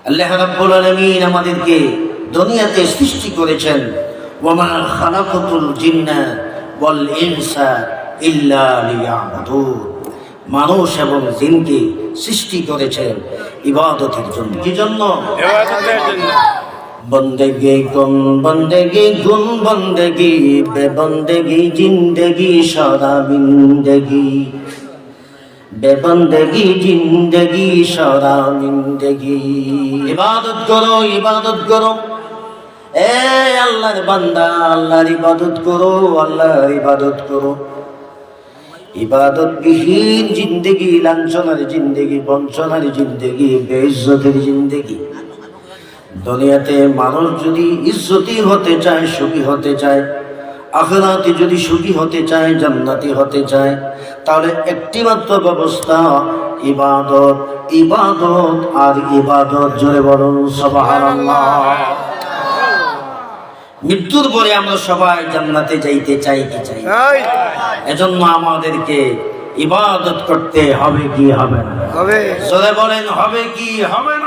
আল্লাহ রাব্বুল আলামিন আমাদেরকে দুনিয়াতে সৃষ্টি করেছেন, ওয়ামা খালাকাতুল জিন্না ওয়াল ইনসা ইল্লা লিয়াবুদুন। মানুষ এবং জিনকে সৃষ্টি করেছেন ইবাদতের জন্য। কি জন্য? ইবাদতের জন্য। বন্দেগি গুন বন্দেগি গুন বন্দেগি বেবন্দেগি জিন্দেগি সারা বিন্দেগি, বেবন্দেগি জিন্দেগি সারা বিন্দেগি। ইবাদত করো, ইবাদত করো, এ আল্লাহর বান্দা, আল্লাহর ইবাদত করো, আল্লাহর ইবাদত করো। ইবাদত বিহীন জিন্দেগি লাঞ্ছনার জিন্দেগি, বঞ্চনার জিন্দেগি, বেইজ্জতের জিন্দেগি। দুনিয়াতে মানুষ যদি ইজ্জতি হতে চায়, সুখী হতে চায়, আখিরাতে যদি সুখী হতে চায়, জান্নাতি হতে চায়, তাহলে একটি মাত্র ব্যবস্থা, ইবাদত, ইবাদত আর ইবাদত। জোরে বলুন সুবহানাল্লাহ। মৃত্যুর পরে আমরা সবাই জান্নাতে যাইতে চাই কি চাই? এজন্য আমাদেরকে ইবাদত করতে হবে কি হবে না? হবে। জোরে বলেন হবে কি হবে না?